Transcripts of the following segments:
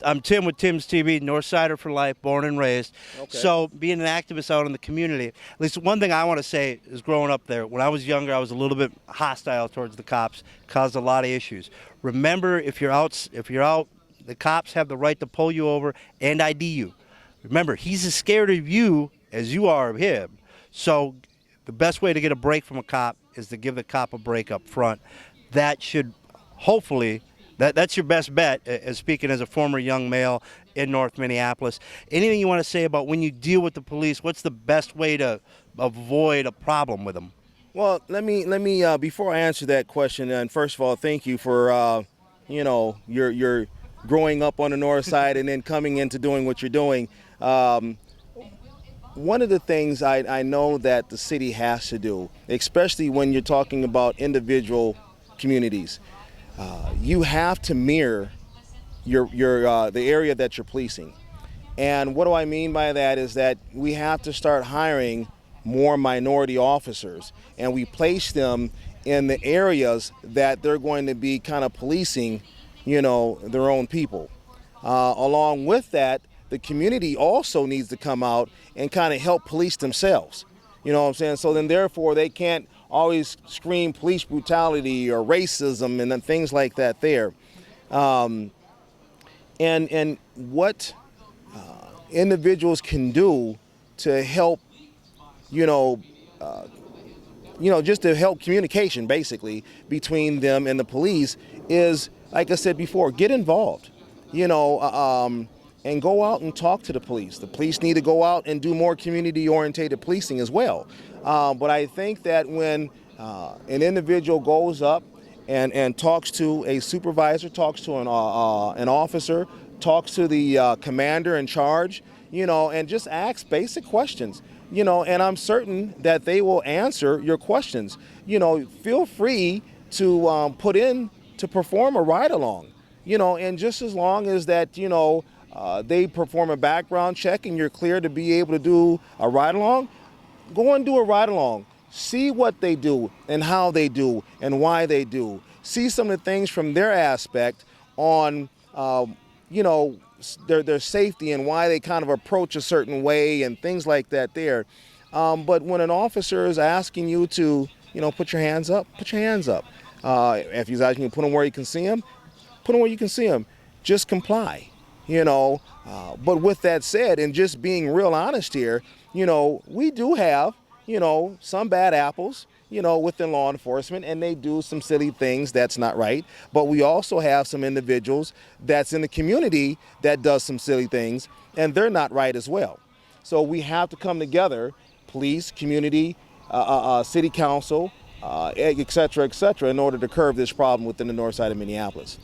I'm Tim with Tim's TV, Northsider for life, born and raised. Okay. So being an activist out in the community, at least one thing I want to say is growing up there, when I was younger, I was a little bit hostile towards the cops, caused a lot of issues. Remember, if you're out, the cops have the right to pull you over and ID you. Remember, he's as scared of you as you are of him. So the best way to get a break from a cop is to give the cop a break up front. That should hopefully, that's your best bet, as speaking as a former young male in North Minneapolis. Anything you want to say about when you deal with the police, what's the best way to avoid a problem with them? Well, let me before I answer that question, and first of all, thank you for your growing up on the north side and then coming into doing what you're doing. One of the things I know that the city has to do, especially when you're talking about individual communities, you have to mirror the area that you're policing. And what do I mean by that is that we have to start hiring more minority officers, and we place them in the areas that they're going to be kind of policing, their own people. Along with that, the community also needs to come out and kind of help police themselves. You know what I'm saying? So then therefore they can't always scream police brutality or racism and then things like that there. And what individuals can do to help, just to help communication basically between them and the police is, like I said before, get involved, and go out and talk to the police. The police need to go out and do more community-oriented policing as well. But I think that when an individual goes up and talks to a supervisor, talks to an officer, talks to the commander in charge, and just asks basic questions, and I'm certain that they will answer your questions. Feel free to put in to perform a ride-along, and just as long as that, they perform a background check and you're clear to be able to do a ride-along, go and do a ride-along. See what they do and how they do and why they do. See some of the things from their aspect on, their safety and why they kind of approach a certain way and things like that there. But when an officer is asking you to, put your hands up, put your hands up. If he's asking you to put them where you can see them, put them where you can see them. Just comply. But with that said, and just being real honest here, we do have, some bad apples, within law enforcement, and they do some silly things that's not right. But we also have some individuals that's in the community that does some silly things, and they're not right as well. So we have to come together, police, community, city council, et cetera, in order to curb this problem within the north side of Minneapolis.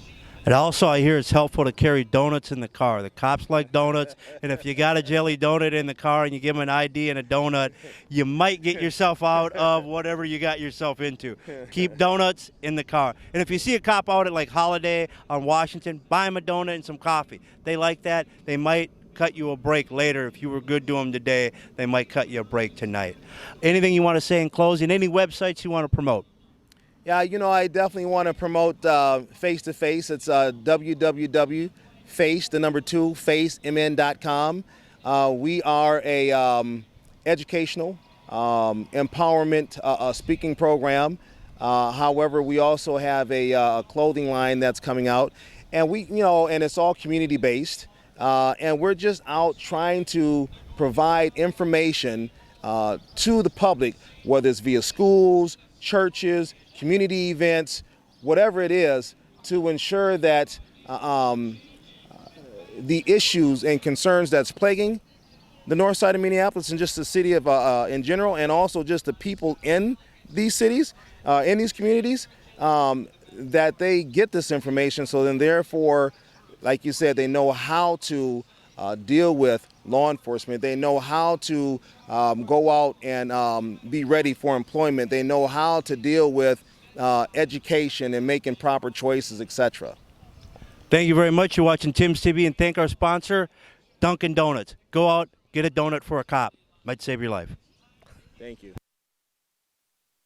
And also, I hear it's helpful to carry donuts in the car. The cops like donuts, and if you got a jelly donut in the car and you give them an ID and a donut, you might get yourself out of whatever you got yourself into. Keep donuts in the car. And if you see a cop out at like Holiday on Washington, buy him a donut and some coffee. They like that. They might cut you a break later. If you were good to them today, they might cut you a break tonight. Anything you want to say in closing? Any websites you want to promote? Yeah, I definitely want to promote face-to-face. It's www.facemn.com. We are a educational, empowerment speaking program. However, we also have a clothing line that's coming out. And and it's all community-based. And we're just out trying to provide information to the public, whether it's via schools, churches, community events, whatever it is, to ensure that the issues and concerns that's plaguing the north side of Minneapolis and just the city of in general, and also just the people in these cities, in these communities, that they get this information. So then therefore, like you said, they know how to deal with law enforcement. They know how to go out and be ready for employment. They know how to deal with education and making proper choices, etc. Thank you very much. You're watching Tim's TV, and thank our sponsor, Dunkin' Donuts. Go out, get a donut for a cop. Might save your life. Thank you.